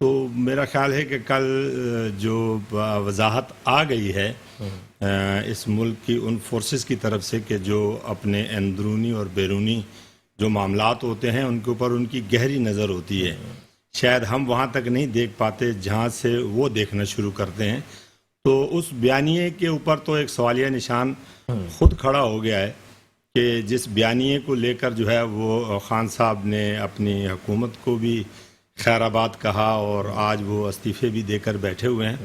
تو میرا خیال ہے کہ کل جو وضاحت آ گئی ہے اس ملک کی ان فورسز کی طرف سے کہ جو اپنے اندرونی اور بیرونی جو معاملات ہوتے ہیں ان کے اوپر ان کی گہری نظر ہوتی ہے. شاید ہم وہاں تک نہیں دیکھ پاتے جہاں سے وہ دیکھنا شروع کرتے ہیں. تو اس بیانیے کے اوپر تو ایک سوالیہ نشان خود کھڑا ہو گیا ہے کہ جس بیانیے کو لے کر جو ہے وہ خان صاحب نے اپنی حکومت کو بھی خیر آباد کہا اور آج وہ استعفے بھی دے کر بیٹھے ہوئے ہیں.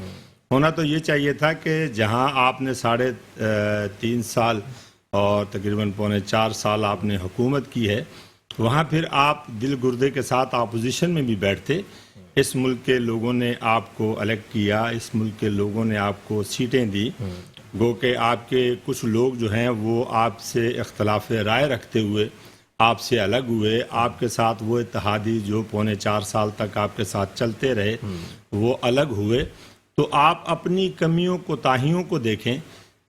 ہونا تو یہ چاہیے تھا کہ جہاں آپ نے 3.5 سال اور تقریباً 4.25 سال آپ نے حکومت کی ہے وہاں پھر آپ دل گردے کے ساتھ اپوزیشن میں بھی بیٹھتے. اس ملک کے لوگوں نے آپ کو الیکٹ کیا, اس ملک کے لوگوں نے آپ کو سیٹیں دی. گو کہ آپ کے کچھ لوگ جو ہیں وہ آپ سے اختلاف رائے رکھتے ہوئے آپ سے الگ ہوئے. آپ کے ساتھ وہ اتحادی جو 4.25 سال تک آپ کے ساتھ چلتے رہے وہ الگ ہوئے. تو آپ اپنی کمیوں کوتاہیوں کو دیکھیں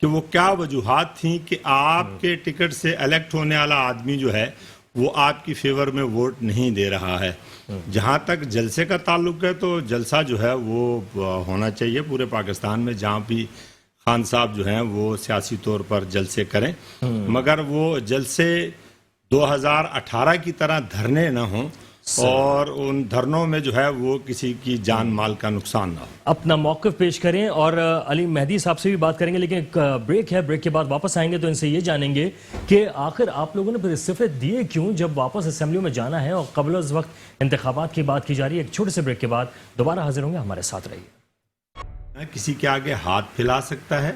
کہ وہ کیا وجوہات تھیں کہ آپ کے ٹکٹ سے الیکٹ ہونے والا آدمی جو ہے وہ آپ کی فیور میں ووٹ نہیں دے رہا ہے. جہاں تک جلسے کا تعلق ہے تو جلسہ جو ہے وہ ہونا چاہیے پورے پاکستان میں جہاں بھی خان صاحب جو ہیں وہ سیاسی طور پر جلسے کریں, مگر وہ جلسے 2018 کی طرح دھرنے نہ ہوں اور ان دھرنوں میں جو ہے وہ کسی کی جان مال کا نقصان نہ ہو. اپنا موقف پیش کریں اور علی مہدی صاحب سے بھی بات کریں گے, لیکن ایک بریک ہے, بریک کے بعد واپس آئیں گے تو ان سے یہ جانیں گے کہ آخر آپ لوگوں نے پھر استعفے دیے کیوں جب واپس اسمبلیوں میں جانا ہے اور قبل از وقت انتخابات کی بات کی جا رہی ہے. ایک چھوٹے سے بریک کے بعد دوبارہ حاضر ہوں گے, ہمارے ساتھ رہیے. کسی کے آگے ہاتھ پھیلا سکتا ہے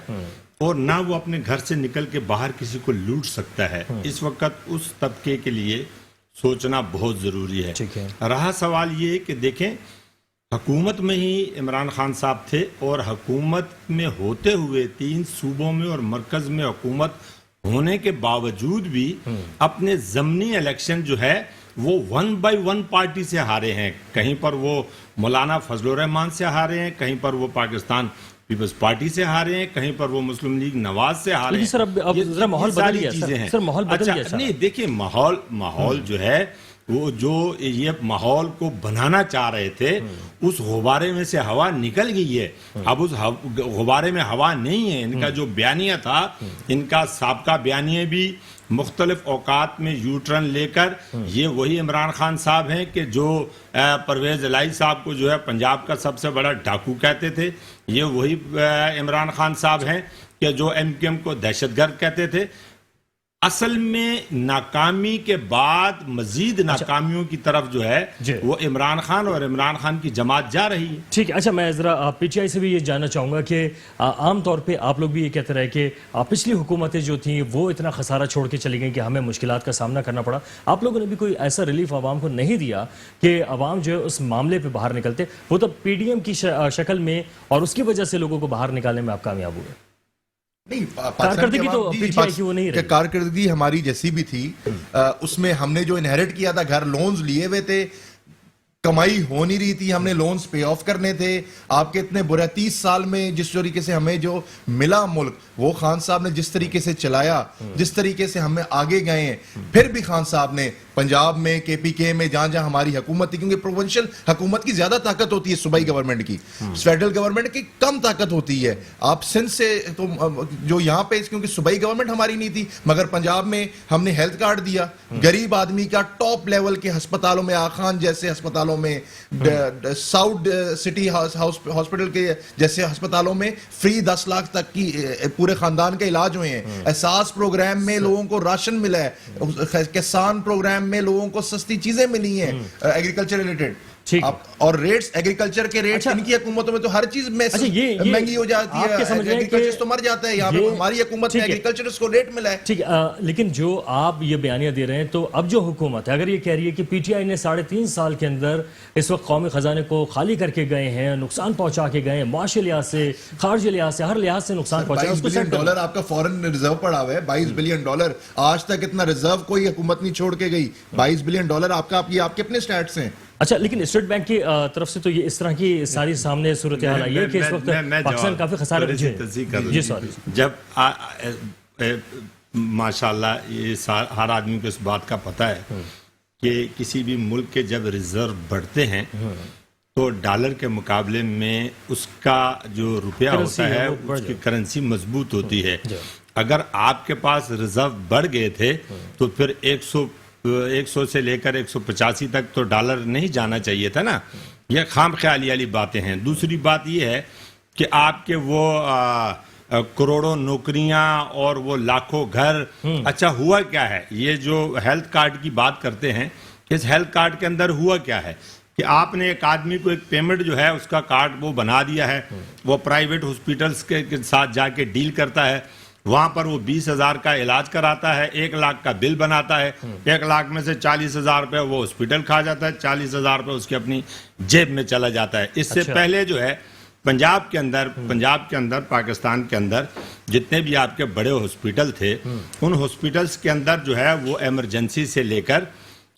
اور نہ وہ اپنے گھر سے نکل کے باہر کسی کو لوٹ سکتا ہے. اس وقت اس طبقے کے لیے سوچنا بہت ضروری ہے. رہا سوال یہ کہ دیکھیں حکومت میں ہی عمران خان صاحب تھے اور حکومت میں ہوتے ہوئے 3 صوبوں میں اور مرکز میں حکومت ہونے کے باوجود بھی اپنے ضمنی الیکشن جو ہے وہ 1 by 1 پارٹی سے ہارے ہیں. کہیں پر وہ مولانا فضل الرحمان سے ہارے ہیں, کہیں پر وہ پاکستان پیپلز پارٹی سے ہارے ہیں, کہیں پر وہ مسلم لیگ نواز سے ہارے ہیں. سر اب ذرا ماحول بدل گیا ہے. سر ماحول بدل گیا. نہیں دیکھیں ماحول جو ہے وہ جو یہ ماحول کو بنانا چاہ رہے تھے اس غبارے میں سے ہوا نکل گئی ہے. اب اس غبارے میں ہوا نہیں ہے. ان کا جو بیانیہ تھا, ان کا سابقہ بیانیہ بھی مختلف اوقات میں یو ٹرن لے کر یہ وہی عمران خان صاحب ہیں کہ جو پرویز الہی صاحب کو جو ہے پنجاب کا سب سے بڑا ڈاکو کہتے تھے. یہ وہی عمران خان صاحب ہیں کہ جو ایم کیو ایم کو دہشت گرد کہتے تھے. اصل میں ناکامی کے بعد مزید ناکامیوں کی طرف جو ہے وہ عمران خان اور عمران خان کی جماعت جا رہی ہے. ٹھیک ہے. اچھا میں ذرا پی ٹی آئی سے بھی یہ جاننا چاہوں گا کہ عام طور پہ آپ لوگ بھی یہ کہتے رہے کہ پچھلی حکومتیں جو تھیں وہ اتنا خسارہ چھوڑ کے چلی گئیں کہ ہمیں مشکلات کا سامنا کرنا پڑا. آپ لوگوں نے بھی کوئی ایسا ریلیف عوام کو نہیں دیا کہ عوام جو ہے اس معاملے پہ باہر نکلتے؟ وہ تو پی ڈی ایم کی شکل میں اور اس کی وجہ سے لوگوں کو باہر نکالنے میں آپ کامیاب ہوئے. کارکردگی ہماری جیسی بھی تھی اس میں ہم نے جو انہیرٹ کیا تھا گھر لونز لیے ہوئے تھے, کمائی ہو نہیں رہی تھی, ہم نے لونز پے آف کرنے تھے. آپ کے اتنے برے 30 سال میں جس طریقے سے ہمیں جو ملا ملک وہ خان صاحب نے جس طریقے سے چلایا, جس طریقے سے ہمیں آگے گئے ہیں. پھر بھی خان صاحب نے پنجاب میں کے پی کے میں جہاں جہاں ہماری حکومت تھی, کیونکہ پروونشل حکومت کی زیادہ طاقت ہوتی ہے صوبائی گورنمنٹ کی, فیڈرل گورنمنٹ کی کم طاقت ہوتی ہے. آپ سندھ سے تو جو یہاں پہ کیونکہ صوبائی گورنمنٹ ہماری نہیں تھی, مگر پنجاب میں ہم نے ہیلتھ کارڈ دیا. غریب آدمی کا ٹاپ لیول کے ہسپتالوں میں, آخان جیسے ہسپتالوں میں, ساؤتھ سٹی ہاسپٹل کے جیسے ہسپتالوں میں فری 10 لاکھ تک کی پورے خاندان کے علاج ہوئے ہیں. احساس پروگرام میں لوگوں کو راشن ملا ہے. کسان پروگرام میں لوگوں کو سستی چیزیں ملی ہیں ایگریکلچر ریلیٹڈ. اور ریٹس ایگریکلچر کے ریٹس ان کی حکومتوں میں تو ہر چیز مہنگی ہو جاتی ہے, ایگریکلچر تو مر جاتا ہے. یہاں پہ ہماری حکومت میں ایگریکلچر کو ریٹ ملا ہے. ٹھیک ہے, لیکن جو آپ یہ بیانیہ دے رہے ہیں تو اب جو حکومت ہے اگر یہ کہہ رہی ہے کہ پی ٹی آئی نے 3.5 سال کے اندر اس وقت قومی خزانے کو خالی کر کے گئے ہیں, نقصان پہنچا کے گئے ہیں, معاشی لحاظ سے, خارجی لحاظ سے, ہر لحاظ سے نقصان پہنچا. $22 بلین آپ کا فورن ریزرو پڑا ہوا ہے. $22 بلین آج تک اتنا ریزرو کوئی حکومت نہیں چھوڑ کے گئی. $22 بلین آپ کا, یہ آپ کے اپنے سٹیٹس ہیں. اچھا, لیکن اسٹیٹ بینک کی طرف سے تو یہ اس طرح کی ساری سامنے صورتحال آئی ہے کہ اس وقت پاکستان کافی خسارے میں. جی سوری. جب ماشاءاللہ یہ ہر آدمی کو اس بات کا پتہ ہے کہ کسی بھی ملک کے جب ریزرو بڑھتے ہیں تو ڈالر کے مقابلے میں اس کا جو روپیہ کرنسی ہوتا ہے ہے وہ بڑھ اس کی جاتی کرنسی مضبوط ہوتی ہے. اگر آپ کے پاس ریزرو بڑھ گئے تھے تو پھر 100 سے لے کر 185 تک تو ڈالر نہیں جانا چاہیے تھا نا. یہ خام خیالی والی باتیں ہیں. دوسری بات یہ ہے کہ آپ کے وہ کروڑوں نوکریاں اور وہ لاکھوں گھر, اچھا ہوا کیا ہے؟ یہ جو ہیلتھ کارڈ کی بات کرتے ہیں, اس ہیلتھ کارڈ کے اندر ہوا کیا ہے کہ آپ نے ایک آدمی کو ایک پیمنٹ جو ہے اس کا کارڈ وہ بنا دیا ہے, وہ پرائیویٹ ہاسپٹلس کے ساتھ جا کے ڈیل کرتا ہے, وہاں پر وہ 20,000 کا علاج کراتا ہے, 1 لاکھ کا بل بناتا ہے, 1 لاکھ میں سے 40,000 روپے وہ ہاسپٹل کھا جاتا ہے, 40,000 روپے اس کی اپنی جیب میں چلا جاتا ہے. اس سے پہلے جو ہے پنجاب کے اندر پاکستان کے اندر جتنے بھی آپ کے بڑے ہاسپٹل تھے, ان ہاسپٹلس کے اندر جو ہے وہ ایمرجنسی سے لے کر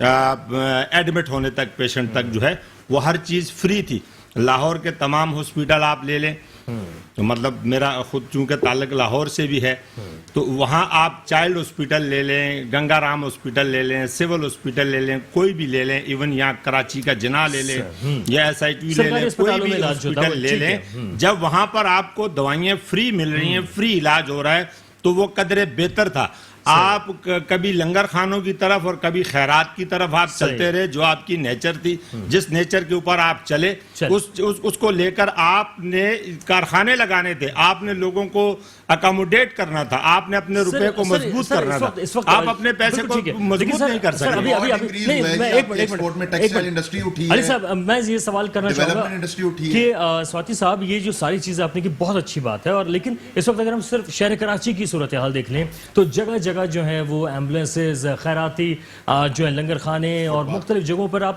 ایڈمٹ ہونے تک, پیشنٹ تک جو ہے وہ ہر چیز فری تھی. لاہور کے تمام ہاسپٹل آپ لے لیں, تو مطلب میرا خود چونکہ تعلق لاہور سے بھی ہے, تو وہاں آپ چائلڈ ہاسپٹل لے لیں, گنگا رام ہاسپٹل لے لیں, سول ہاسپٹل لے لیں, کوئی بھی لے لیں, ایون یہاں کراچی کا جناح لے لیں یا ایس آئی ٹی لے لیں, کوئی بھی ہاسپٹل لے لیں, جب وہاں پر آپ کو دوائیاں فری مل رہی ہیں, فری علاج ہو رہا ہے, تو وہ قدرے بہتر تھا. آپ کبھی لنگر خانوں کی طرف اور کبھی خیرات کی طرف آپ چلتے رہے, جو آپ کی نیچر تھی, جس نیچر کے اوپر آپ چلے اس کو لے کر آپ نے کارخانے لگانے تھے, آپ نے لوگوں کو اکاموڈیٹ کرنا تھا, آپ نے اپنے روپے کو مضبوط کرنا تھا. آپ اپنے پیسے کو مضبوط نہیں کر سکتے. علی صاحب میں یہ سوال کرنا چاہوں گا کہ سواتی صاحب یہ جو ساری چیزیں آپ نے کی بہت اچھی بات ہے, اور لیکن اس وقت اگر ہم صرف شہر کراچی کی صورتحال دیکھ لیں تو جگہ جگہ جو ہیں وہ ایمبولینسز, خیراتی جو ہیں لنگر خانے, اور مختلف جگہوں پر آپ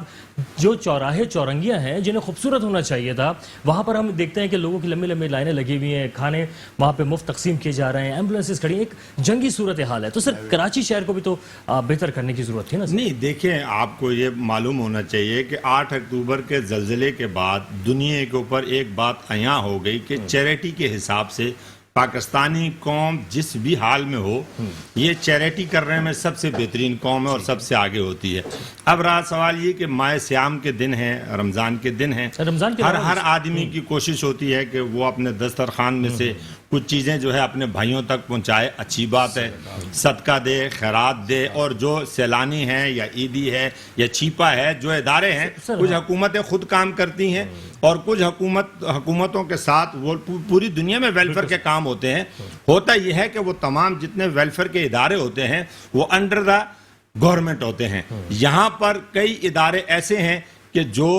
جو چوراہے چورنگیاں ہیں جنہیں خوبصورت ہونا چاہیے تھا, وہاں پر ہم دیکھتے ہیں کہ لوگوں کی لمبی لمبی لائنیں لگی ہوئی ہیں, کھانے وہاں پہ مفت تقسیم کیے جا رہے ہیں, ایمبولینسز کھڑی ہیں, ایک جنگی صورتحال ہے. تو صرف کراچی شہر کو بھی تو بہتر کرنے کی ضرورت تھی نا. نہیں دیکھیں, آپ کو یہ معلوم ہونا چاہیے کہ 8 اکتوبر کے زلزلے کے بعد دنیا کے اوپر ایک بات عیاں ہو گئی کہ چیریٹی کے حساب سے پاکستانی قوم جس بھی حال میں ہو, یہ چیریٹی کرنے میں سب سے بہترین قوم ہے اور سب سے آگے ہوتی ہے. اب رہا سوال یہ کہ ماہ سیام کے دن ہیں, رمضان کے دن ہیں, ہر آدمی کی کوشش ہوتی ہے کہ وہ اپنے دسترخوان میں سے کچھ چیزیں جو ہے اپنے بھائیوں تک پہنچائے, اچھی بات ہے, صدقہ دے, خیرات دے. اور جو سیلانی ہیں یا عیدی ہے یا چھیپا ہے, جو ادارے ہیں, کچھ حکومتیں خود کام کرتی ہیں اور کچھ حکومتوں کے ساتھ وہ پوری دنیا میں ویلفیئر کے کام ہوتے ہیں. ہوتا یہ ہے کہ وہ تمام جتنے ویلفیئر کے ادارے ہوتے ہیں وہ انڈر دا گورنمنٹ ہوتے ہیں. یہاں پر کئی ادارے ایسے ہیں کہ جو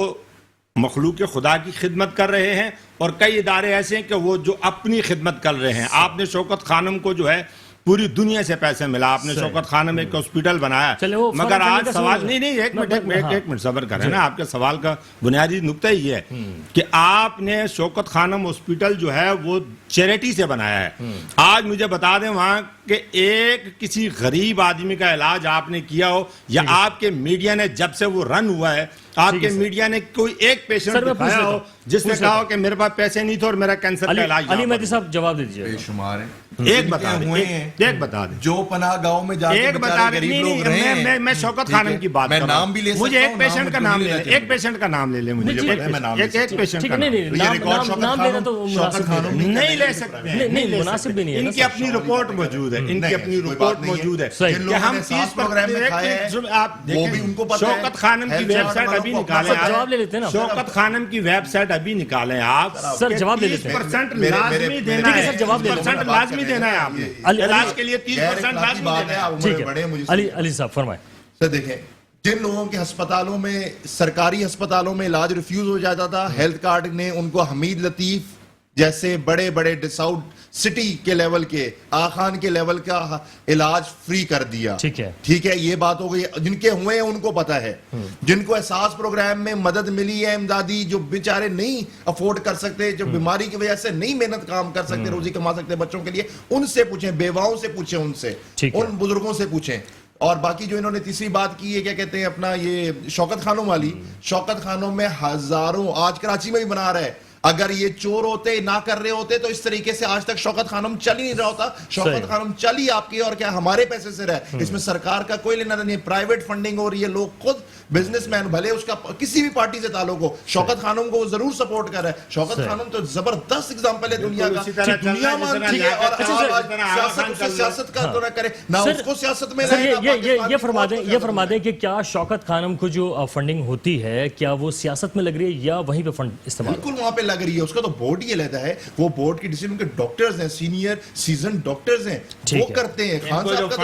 مخلوق خدا کی خدمت کر رہے ہیں, اور کئی ادارے ایسے ہیں کہ وہ جو اپنی خدمت کر رہے ہیں. آپ نے شوکت خانم کو جو ہے پوری دنیا سے پیسے ملا, آپ نے شوکت خانم ایک ہاسپٹل بنایا, مگر آج سوال نہیں ایک منٹ صبر کریں نا, آپ کے سوال کا بنیادی نقطہ یہ ہے کہ آپ نے شوکت خانم ہاسپٹل جو ہے وہ چیریٹی سے بنایا ہے. آج مجھے بتا دیں وہاں کہ ایک کسی غریب آدمی کا علاج آپ نے کیا ہو, یا آپ کے میڈیا نے جب سے وہ رن ہوا ہے آپ کے میڈیا نے کوئی ایک پیشنٹ دکھایا ہو جس نے کہا ہو کہ میرے پاس پیسے نہیں تھے اور میرا کینسر کا علاج. علی مہدی صاحب جواب دے دیجیے. بے شمار ہیں, ایک بتا دیں جو پناہ گاؤں میں جا کے بیچارے غریب لوگ رہے ہیں. میں شوکت خانم کی بات کر رہا ہوں, مجھے ایک پیشنٹ کا نام لے لیں, ایک پیشنٹ کا نام لے لیں, مجھے ایک پیشنٹ کا نہیں لے سکتے, نہیں مناسب بھی نہیں ہے. ان کی اپنی رپورٹ موجود ہے, ان کی اپنی رپورٹ موجود ہے کہ ہم 30%. آپ دیکھیں شوکت خانم کی ویب سائٹ ابھی نکالیں, جواب لے لیتے ہیں نا, شوکت خانم کی ویب سائٹ ابھی نکالیں آپ, سر جواب لے لیتے ہیں. 30% لازمی دینا ہے, 30% لازمی دینا ہے, آپ نے علاج کے لیے 30% لازمی دینا ہے. علی صاحب فرمائیں. سر دیکھیں, جن لوگوں کے ہسپتالوں میں, سرکاری ہسپتالوں میں علاج ریفیوز ہو جاتا تھا, ہیلتھ کارڈ نے ان کو حمید لطیف جیسے بڑے بڑے ڈساؤٹ سٹی کے لیول کے, آخان کے لیول کا علاج فری کر دیا. ٹھیک ہے, یہ بات ہو گئی. جن کے ہوئے ہیں ان کو پتا ہے, جن کو احساس پروگرام میں مدد ملی ہے امدادی, جو بیچارے نہیں افورڈ کر سکتے, جو بیماری کی وجہ سے نہیں محنت کام کر سکتے, روزی کما سکتے بچوں کے لیے, ان سے پوچھیں, بیواؤں سے پوچھیں, ان سے, ان بزرگوں سے پوچھیں. اور باقی جو انہوں نے تیسری بات کی ہے, کیا کہتے ہیں اپنا یہ شوکت خانوں والی, شوکت خانوں میں ہزاروں, آج کراچی میں بھی بنا رہا ہے, اگر یہ چور ہوتے نہ کر رہے ہوتے تو اس طریقے سے آج تک شوکت خانم چل ہی نہیں رہا ہوتا. شوکت خانم چلی آپ کی اور کیا ہمارے پیسے سے رہے, اس میں سرکار کا کوئی لینا نہیں, پرائیویٹ فنڈنگ ہو رہی ہے, لوگ خود بزنس مین بھلے اس کا کسی بھی پارٹی سے تعلق ہو, شوکت خانم کو وہ ضرور سپورٹ کر رہا ہے. شوکت خانم تو زبردست اگزامپل ہے دنیا کا, دنیا مانتی ہے اور سیاست کا تو نہ کرے, نہ اس کو سیاست میں یہ فرما دیں کہ کیا شوکت خانم کو جو فنڈنگ ہوتی ہے کیا وہ سیاست میں لگ رہی ہے یا وہیں پہ فنڈ استعمال؟ بالکل وہاں پہ لگ رہی ہے, اس کا تو بورڈ ہی علیحدہ ہے, وہ بورڈ کی ڈیسیژن کے ڈاکٹرز ہیں, سینئر سیزن ڈاکٹرز ہیں, وہ کرتے ہیں. خان صاحب کا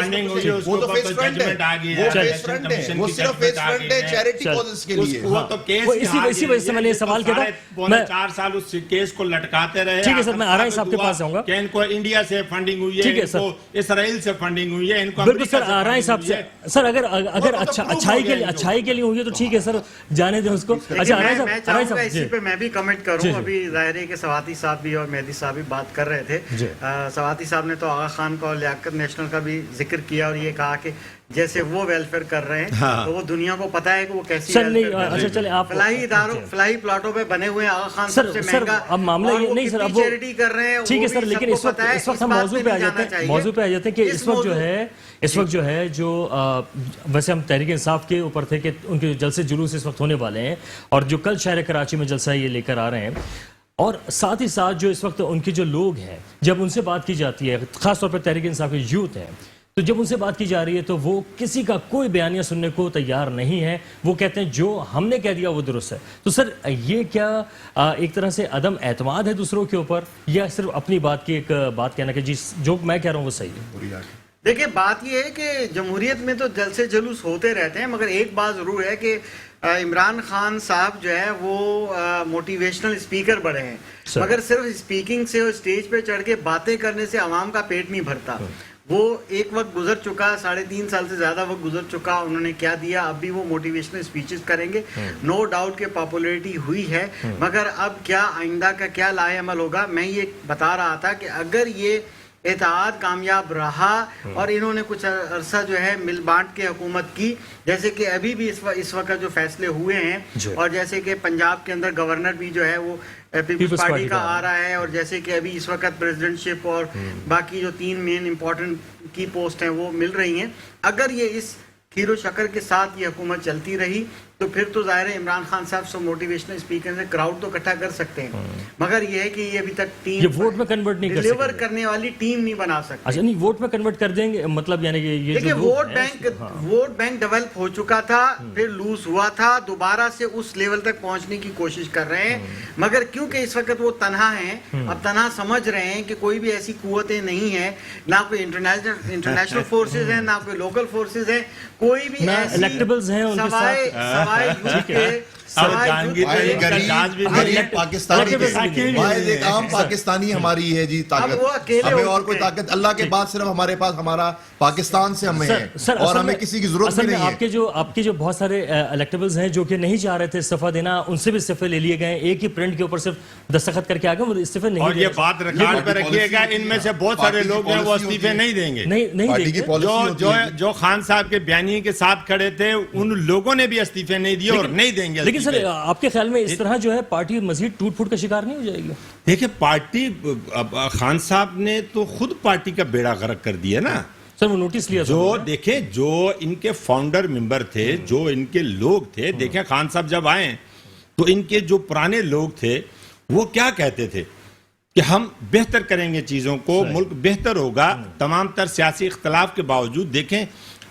وہ تو فیس فرنٹ ہے, وہ فیس فرنٹ ہے, وہ صرف فیس فرنٹ ہے چیریٹی کازز کے لیے. وہ تو کیس اسی وجہ سے میں نے سوال کیا تھا, میں 4 سال اس کیس کو لٹکاتے رہے. ٹھیک ہے سر, میں آرائے صاحب کے پاس جاؤں گا کہ ان کو انڈیا سے فنڈنگ ہوئی ہے, ان کو اسرائیل سے فنڈنگ ہوئی ہے, ان کو بالکل سر. آرائے صاحب سے سر اگر اچھائی کے لیے ہوئی ہے تو ٹھیک ہے سر, جانے دیں اس کو. اچھا میں چاہوں گا اسی پہ میں بھی کمنٹ کروں. ابھی ظاہر ہے کہ سواتی صاحب بھی اور مہدی صاحب بھی بات کر رہے تھے. سواتی صاحب نے تو آغا خان کا اور لیاقت نیشنل کا بھی ذکر کیا اور یہ کہا کہ جیسے وہ ویلفیئر کر رہے ہیں تو وہ دنیا کو پتا ہے کہ وہ کیسی فلاحی اداروں فلاحی پلاٹوں پہ بنے ہوئے آغا خان سب سے مہنگا, اب معاملہ یہ نہیں سر, اب وہ چیریٹی کر رہے ہیں. ٹھیک ہے سر, لیکن اس وقت ہم موضوع پہ آ جاتے ہیں کہ اس وقت جو ہے جو ویسے ہم تحریک انصاف کے اوپر تھے کہ ان کے جلسے جلوس اس وقت ہونے والے ہیں اور جو کل شہر کراچی میں جلسہ یہ لے کر آ رہے ہیں, اور ساتھ ہی ساتھ جو اس وقت ان کے جو لوگ ہیں جب ان سے بات کی جاتی ہے, خاص طور پر تحریک انصاف کے یوتھ ہیں, تو جب ان سے بات کی جا رہی ہے تو وہ کسی کا کوئی بیانیہ سننے کو تیار نہیں ہے. وہ کہتے ہیں جو ہم نے کہہ دیا وہ درست ہے. تو سر یہ کیا ایک طرح سے عدم اعتماد ہے دوسروں کے اوپر, یا صرف اپنی بات کی ایک بات کہنا کہ جی جو میں کہہ رہا ہوں وہ صحیح ہے؟ دیکھیں بات یہ ہے کہ جمہوریت میں تو جلسے جلوس ہوتے رہتے ہیں, مگر ایک بات ضرور ہے کہ عمران خان صاحب جو ہے وہ موٹیویشنل اسپیکر بڑے ہیں, مگر صرف اسپیکنگ سے اور اسٹیج پہ چڑھ کے باتیں کرنے سے عوام کا پیٹ نہیں بھرتا. وہ ایک وقت گزر چکا, 3.5 سال سے زیادہ وقت گزر چکا, انہوں نے کیا دیا, اب بھی وہ موٹیویشنل اسپیچز کریں گے. نو ڈاؤٹ کہ پاپولیرٹی ہوئی ہے, مگر اب کیا آئندہ کا کیا لائے عمل ہوگا. میں یہ بتا رہا تھا کہ اگر یہ اتحاد کامیاب رہا اور انہوں نے کچھ عرصہ جو ہے مل بانٹ کے حکومت کی, جیسے کہ ابھی بھی اس وقت جو فیصلے ہوئے ہیں, اور جیسے کہ پنجاب کے اندر گورنر بھی جو ہے وہ پیپلز پارٹی کا آ رہا ہے, اور جیسے کہ ابھی اس وقت پریزیڈنٹ شپ اور باقی جو 3 مین امپورٹنٹ کی پوسٹ ہیں وہ مل رہی ہیں. اگر یہ اس کھیر و شکر کے ساتھ یہ حکومت چلتی رہی تو پھر تو ظاہر ہے عمران خان صاحب سو موٹیویشنل اسپیکر سے کراؤڈ تو اکٹھا کر سکتے ہیں, مگر یہ ہے کہ یہ ابھی تک ٹیم ووٹ میں کنورٹ نہیں کر ڈیلیور کرنے والی ٹیم نہیں بنا سکتے. اچھا نہیں, ووٹ میں کنورٹ کر دیں گے مطلب, یعنی کہ یہ دیکھیں ووٹ بینک ڈیولپ ہو چکا تھا, پھر لوز ہوا تھا, دوبارہ سے اس لیول تک پہنچنے کی کوشش کر رہے ہیں, مگر کیونکہ اس وقت وہ تنہا ہیں, اب تنہا سمجھ رہے ہیں کہ کوئی بھی ایسی قوتیں نہیں ہیں, نہ کوئی انٹرنیشنل فورسز ہیں, نہ کوئی لوکل فورسز ہیں, کوئی بھی الیکٹیبلز ہیں ان کے ساتھ. ایک عام پاکستانی ہماری ہے جی طاقت, ہمیں اور کوئی طاقت اللہ کے بعد صرف ہمارے پاس ہمارا پاکستان سے ہمیں ہے, اور ہمیں کسی کی ضرورت نہیں ہے. آپ کے جو بہت سارے الیکٹیبلز ہیں جو کہ نہیں چاہ رہے تھے استعفیٰ دینا, ان سے بھی استعفے لے لیے گئے, ایک ہی پرنٹ کے اوپر صرف دستخط کر کے آ گئے, وہ استعفے نہیں. اور یہ بات ریکارڈ پہ رکھیے گا, ان میں سے بہت سارے لوگ ہیں وہ استعفے نہیں دیں گے, نہیں دیں گے. جو خان صاحب کے بیانیے کے ساتھ کھڑے تھے ان لوگوں نے بھی استعفے نہیں دیے اور نہیں دیں گے. لیکن سر آپ کے خیال میں اس طرح جو ہے پارٹی مزید ٹوٹ پھوٹ کا شکار نہیں ہو جائے گی؟ دیکھیں پارٹی, خان صاحب نے تو خود پارٹی کا بیڑا غرق کر دیا نا سر. وہ نوٹس لیا جو دیکھیں جو ان کے فاؤنڈر ممبر تھے, جو ان کے لوگ تھے, دیکھیں خان صاحب جب آئے تو ان کے جو پرانے لوگ تھے وہ کیا کہتے تھے کہ ہم بہتر کریں گے چیزوں کو, ملک بہتر ہوگا تمام تر سیاسی اختلاف کے باوجود. دیکھیں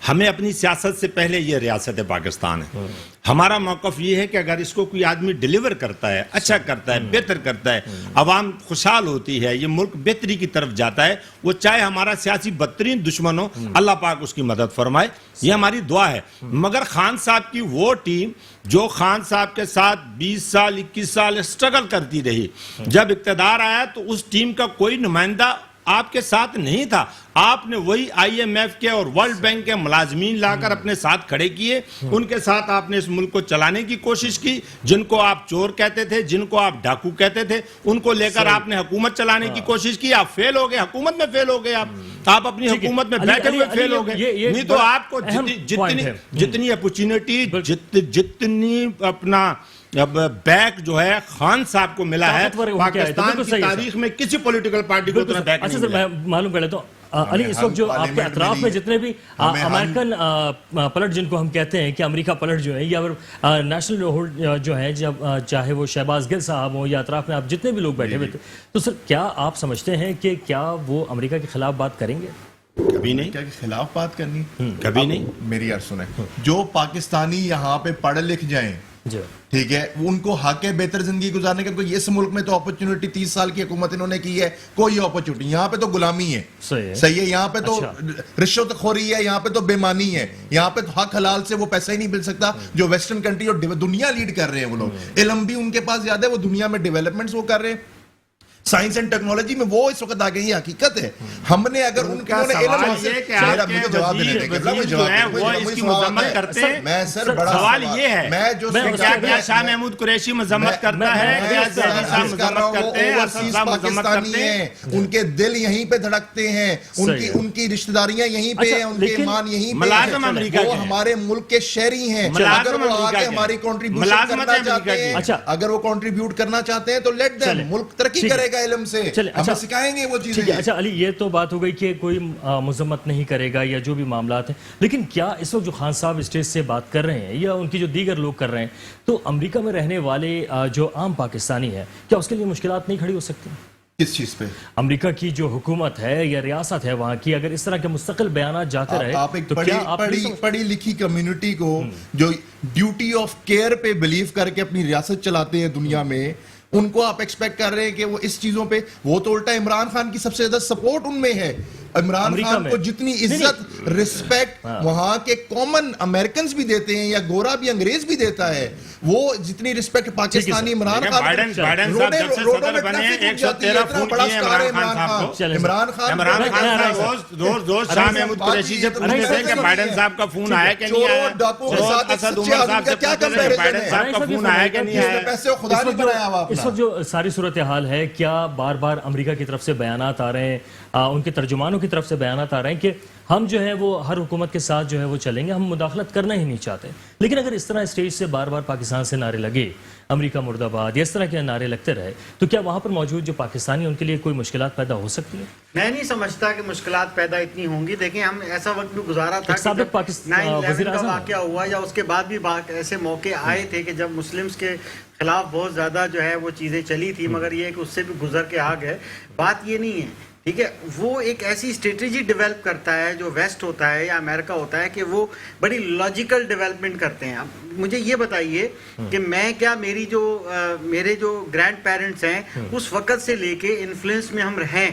ہمیں اپنی سیاست سے پہلے یہ ریاست پاکستان ہے, ہمارا موقف یہ ہے کہ اگر اس کو کوئی آدمی ڈیلیور کرتا ہے, اچھا کرتا ہے, بہتر کرتا ہے, عوام خوشحال ہوتی ہے, یہ ملک بہتری کی طرف جاتا ہے, وہ چاہے ہمارا سیاسی بدترین دشمن ہو, اللہ پاک اس کی مدد فرمائے, یہ ہماری دعا ہے. مگر خان صاحب کی وہ ٹیم جو خان صاحب کے ساتھ 20 سال 21 سال اسٹرگل کرتی رہی, جب اقتدار آیا تو اس ٹیم کا کوئی نمائندہ آپ کے ساتھ نہیں تھا. آپ نے وہی IMF کے اور ورلڈ بینک کے ملازمین لا کر اپنے ساتھ کھڑے کیے, ان کے ساتھ آپ نے اس ملک کو چلانے کی کوشش کی. جن کو آپ چور کہتے تھے, جن کو آپ ڈاکو کہتے تھے, ان کو لے کر آپ نے حکومت چلانے کی کوشش کی. آپ فیل ہو گئے, حکومت میں فیل ہو گئے, آپ اپنی حکومت میں بیٹھے ہوئے فیل ہو گئے. نہیں تو آپ کو جتنی اپورچونٹی, جتنی اپنا اب بیک جو ہے خان صاحب کو ملا ہے. طاقتور ان کے آئے تھے. پاکستان بالکل کی صحیح ہے تاریخ میں کسی پولیٹیکل پارٹی کو اتنا بیک اچھا نہیں سر ملا. میں معلوم کر لیتا ہوں علی, اس وقت جو آپ کے اطراف میں جتنے بھی امریکن پلٹ جن کو ہم کہتے ہیں کہ امریکہ پلٹ جو ہیں یا نیشنل جو ہیں, جب چاہے وہ شہباز گل صاحب ہوں یا اطراف میں آپ جتنے بھی لوگ بیٹھے ہوئے تھے, تو سر کیا آپ سمجھتے ہیں کہ کیا وہ امریکہ کے خلاف بات کریں گے؟ کبھی نہیں. کیا خلاف بات کرنی؟ کبھی نہیں. میری عرض سنیں, جو پاکستانی یہاں پہ پڑھ لکھ جائیں, ٹھیک ہے, ان کو حق ہے بہتر زندگی گزارنے کا. اس ملک میں تو اپرچونٹی 30 سال کی حکومت انہوں نے کی ہے, کوئی اپرچونٹی. یہاں پہ تو غلامی ہے, صحیح ہے. یہاں پہ تو رشوت خوری ہے, یہاں پہ تو بےمانی ہے, یہاں پہ تو حق حلال سے وہ پیسہ ہی نہیں مل سکتا جو ویسٹرن کنٹری اور دنیا لیڈ کر رہے ہیں وہ لوگ. علم بھی ان کے پاس زیادہ ہے, وہ دنیا میں ڈیولپمنٹس وہ کر رہے ہیں, سائنس اینڈ ٹیکنالوجی میں وہ اس وقت آگے. یہ حقیقت ہے. ہم نے اگر ان کا سوال یہ کہ آپ کے وزیر جو ہیں وہ اس کی مذمت کرتے ہیں. میں سر بڑا سوال یہ ہے میں جو کیا شاہ محمود قریشی مذمت کرتا ہے, مذمت کرتے ہیں, اسد صاحب مذمت کرتے ہیں. ان کے دل یہیں پہ دھڑکتے ہیں, ان کی رشتہ داریاں یہیں پہ ہیں, ان کے ایمان یہیں پہ, ملازم امریکہ وہ ہمارے ملک کے شہری ہیں. اگر وہ آگے ہماری کنٹریبیوشن کرنا چاہتے ہیں, اگر وہ کنٹریبیوٹ کرنا چاہتے ہیں تو لیٹ دیم. ملک ترقی کرے گا علم سے, ہمیں سکھائیں گے وہ چیزیں. اچھا علی, یہ تو بات ہو گئی کہ کوئی مذمت نہیں کرے گا یا جو بھی معاملات ہیں, لیکن کیا اس وقت جو خان صاحب اسٹیج سے بات کر رہے ہیں یا ان کی جو دیگر لوگ کر رہے ہیں, تو امریکہ میں رہنے والے جو عام پاکستانی ہیں, کیا اس کے لیے مشکلات نہیں کھڑی ہو سکتی؟ کس چیز پہ؟ امریکہ کی جو حکومت ہے یا ریاست ہے وہاں کی, اگر اس طرح کے مستقل بیانات جاتے رہے, آپ ایک پڑھی لکھی کمیونٹی کو جو ڈیوٹی آف کیئر پہ بلیو کر کے اپنی ریاست چلاتے ہیں دنیا میں, ان کو آپ ایکسپیکٹ کر رہے ہیں کہ وہ اس چیزوں پہ, وہ تو الٹا عمران خان کی سب سے زیادہ سپورٹ ان میں ہے. عمران خان کو جتنی عزت رسپیکٹ وہاں کے کامن امریکنز بھی دیتے ہیں یا گورا بھی انگریز بھی دیتا ہے, وہ جتنی رسپیکٹ پاکستانی عمران خان بائیڈن صاحب جب سے صدر بنے 113 فون کیے عمران خان صاحب کو. عمران خان روز شاہ محمود قریشی سے پوچھتے تھے کہ بائیڈن صاحب کا فون آیا کہ نہیں آیا, روز اسد عمر صاحب سے پوچھتے تھے کہ بائیڈن صاحب کا فون آیا کہ نہیں آیا. اس وقت جو ساری صورتحال ہے, کیا بار بار امریکہ کی طرف سے بیانات آ رہے ہیں, ان کے ترجمانوں کی طرف سے بیانات آ رہے ہیں کہ ہم جو ہے وہ ہر حکومت کے ساتھ جو ہے وہ چلیں گے, ہم مداخلت کرنا ہی نہیں چاہتے. لیکن اگر اس طرح اسٹیج سے بار بار پاکستان سے نعرے لگے, امریکہ مرد آباد یا اس طرح کے نعرے لگتے رہے, تو کیا وہاں پر موجود جو پاکستانی ان کے لیے کوئی مشکلات پیدا ہو سکتی ہیں؟ میں نہیں سمجھتا کہ مشکلات پیدا اتنی ہوں گی. دیکھیں, ہم ایسا وقت بھی گزارا تھا کہ جب 9/11 کا واقعہ ہوا یا اس کے بعد بھی ایسے موقع آئے تھے کہ جب مسلمز کے خلاف بہت زیادہ جو ہے وہ چیزیں چلی تھی, مگر یہ کہ اس سے بھی گزر کے آ گئے. بات یہ نہیں ہے, ٹھیک ہے, وہ ایک ایسی اسٹریٹجی ڈیولپ کرتا ہے جو ویسٹ ہوتا ہے یا امریکہ ہوتا ہے کہ وہ بڑی لاجیکل ڈیولپمنٹ کرتے ہیں. اب مجھے یہ بتائیے کہ میں کیا میرے جو گرینڈ پیرنٹس ہیں اس وقت سے لے کے انفلوئنس میں ہم رہیں,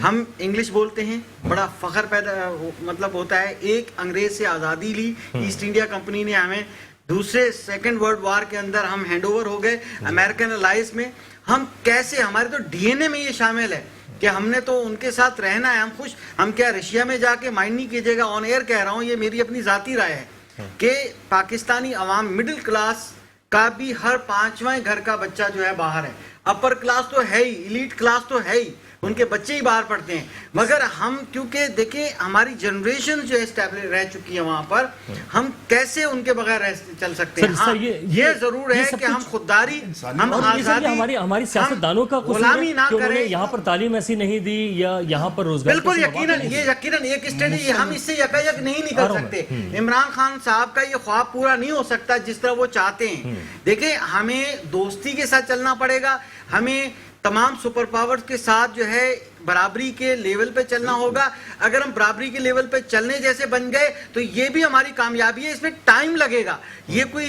ہم انگلش بولتے ہیں, بڑا فخر پیدا مطلب ہوتا ہے. ایک انگریز سے آزادی لی, ایسٹ انڈیا کمپنی نے ہمیں, دوسرے سیکنڈ ورلڈ وار کے اندر ہم ہینڈ اوور ہو گئے امریکن الائز میں. ہم کیسے, ہمارے تو ڈی این اے میں یہ شامل ہے کہ ہم نے تو ان کے ساتھ رہنا ہے, ہم خوش. ہم کیا رشیا میں جا کے مائنڈ نہیں کیجیے گا, آن ایئر کہہ رہا ہوں, یہ میری اپنی ذاتی رائے ہے کہ پاکستانی عوام مڈل کلاس کا بھی ہر 5واں گھر کا بچہ جو ہے باہر ہے. اپر کلاس تو ہے ہی, ایلیٹ کلاس تو ہے ہی, ان کے بچے ہی باہر پڑھتے ہیں. مگر ہم کیونکہ دیکھیں ہماری جنریشن جو اسٹیبلش رہ چکی ہے وہاں پر, ہم کیسے ان کے بغیر چل سکتے ہیں. ہاں یہ ضرور ہے کہ ہم خودداری, ہم آزادی, ہماری سیاستدانوں کا غلامی نہ کریں. یہاں پر تعلیم ایسی نہیں دی یا یہاں پر روزگار, بالکل یقیناً ایک اسٹریٹجی ہم اس سے یکایک نہیں نکل سکتے. عمران خان صاحب کا یہ خواب پورا نہیں ہو سکتا جس طرح وہ چاہتے ہیں. دیکھیں, ہمیں دوستی کے ساتھ چلنا پڑے گا, ہمیں تمام سپر پاورز کے ساتھ جو ہے برابری کے لیول پہ چلنا ہوگا. اگر ہم برابری کے لیول پہ چلنے جیسے بن گئے تو یہ بھی ہماری کامیابی ہے. اس میں ٹائم لگے گا, یہ کوئی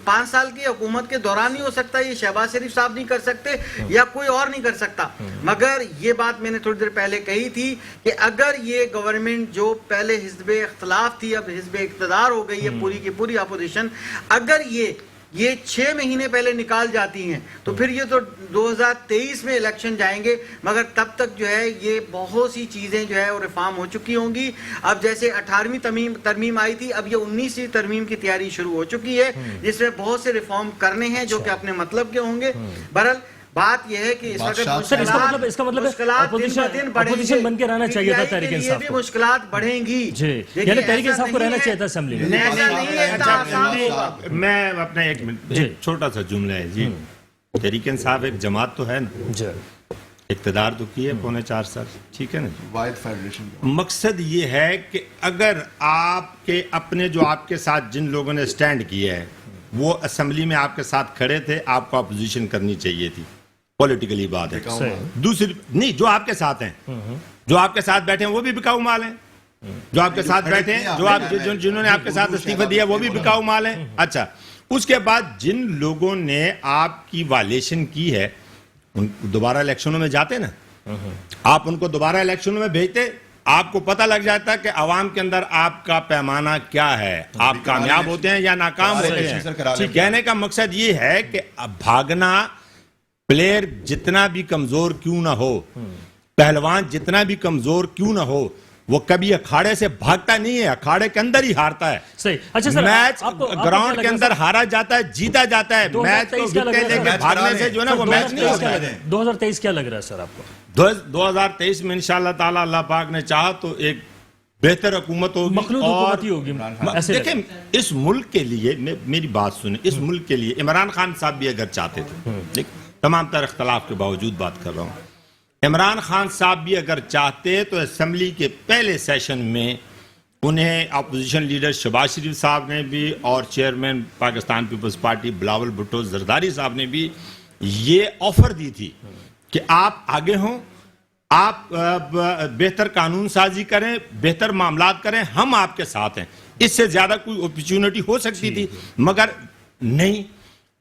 5 سال کی حکومت کے دوران نہیں ہو سکتا, یہ شہباز شریف صاحب نہیں کر سکتے یا کوئی اور نہیں کر سکتا. مگر یہ بات میں نے تھوڑی دیر پہلے کہی تھی کہ اگر یہ گورنمنٹ جو پہلے حزب اختلاف تھی اب حزب اقتدار ہو گئی ہے, پوری کی پوری اپوزیشن, اگر یہ 6 مہینے پہلے نکال جاتی ہیں تو پھر یہ تو 2023 میں الیکشن جائیں گے. مگر تب تک جو ہے یہ بہت سی چیزیں جو ہے وہ ریفارم ہو چکی ہوں گی. اب جیسے 18ویں ترمیم آئی تھی, اب یہ 19ویں ترمیم کی تیاری شروع ہو چکی ہے جس میں بہت سے ریفارم کرنے ہیں جو کہ اپنے مطلب کے ہوں گے. بہرحال بات یہ ہے کہ اس وقت سر اس کا مطلب اپوزیشن بن کے رہنا چاہیے تھا تحریک انصاف کو. مشکلات بڑھیں گی جی یعنی تحریک انصاف کو رہنا چاہیے تھا اسمبلی میں. میں اپنا ایک منٹ چھوٹا سا جملہ ہے جی. تحریک انصاف ایک جماعت تو ہے نا, جی اقتدار تو کی ہے 4.5 سال, ٹھیک ہے نا. واحد فیڈریشن مقصد یہ ہے کہ اگر آپ کے اپنے جو آپ کے ساتھ جن لوگوں نے سٹینڈ کیا ہے وہ اسمبلی میں آپ کے ساتھ کھڑے تھے, آپ کو اپوزیشن کرنی چاہیے تھی. پولیٹیکلی بات ہے. دوسری نہیں, جو آپ کے ساتھ ہیں, جو آپ کے ساتھ بیٹھے ہیں وہ بھی بکاؤ مال ہیں. جو آپ کے ساتھ بیٹھے ہیں, جو آپ جنہوں نے آپ کے ساتھ استعفیٰ دیا وہ بھی بکاؤ مال ہیں. اچھا, اس کے بعد جن لوگوں نے آپ کی وائلیشن کی ہے ان دوبارہ الیکشنوں میں جاتے نا, آپ ان کو دوبارہ الیکشنوں میں بھیجتے, آپ کو پتہ لگ جاتا کہ عوام کے اندر آپ کا پیمانہ کیا ہے, آپ کامیاب ہوتے ہیں یا ناکام ہوتے ہیں. کہنے کا مقصد یہ ہے کہ بھاگنا, پلیئر جتنا بھی کمزور کیوں نہ ہو, پہلوان جتنا بھی کمزور کیوں نہ ہو, وہ کبھی اکھاڑے سے بھاگتا نہیں ہے, اکھاڑے کے اندر ہی ہارتا ہے. صحیح. اچھا سر, میچ گراؤنڈ کے اندر ہارا جاتا ہے, جیتا جاتا ہے. میچ کو وکٹیں لے کے بھاگنے سے جو ہے نا وہ میچ نہیں ہوتا ہے. 2023 کیا لگ رہا ہے سر آپ کو؟ 2023 میں انشاءاللہ تعالی اللہ پاک نے چاہا تو ایک بہتر حکومت ہوگی, مخلوط حکومت ہی ہوگی. دیکھیں اس ملک کے لیے, میری بات سنیں, اس ملک کے لیے عمران خان صاحب بھی اگر چاہتے تھے, تمام تر اختلاف کے باوجود بات کر رہا ہوں, عمران خان صاحب بھی اگر چاہتے تو اسمبلی کے پہلے سیشن میں انہیں اپوزیشن لیڈر شہباز شریف صاحب نے بھی اور چیئرمین پاکستان پیپلز پارٹی بلاول بھٹو زرداری صاحب نے بھی یہ آفر دی تھی کہ آپ آگے ہوں, آپ بہتر قانون سازی کریں, بہتر معاملات کریں, ہم آپ کے ساتھ ہیں. اس سے زیادہ کوئی اپرچونٹی ہو سکتی تھی, مگر نہیں.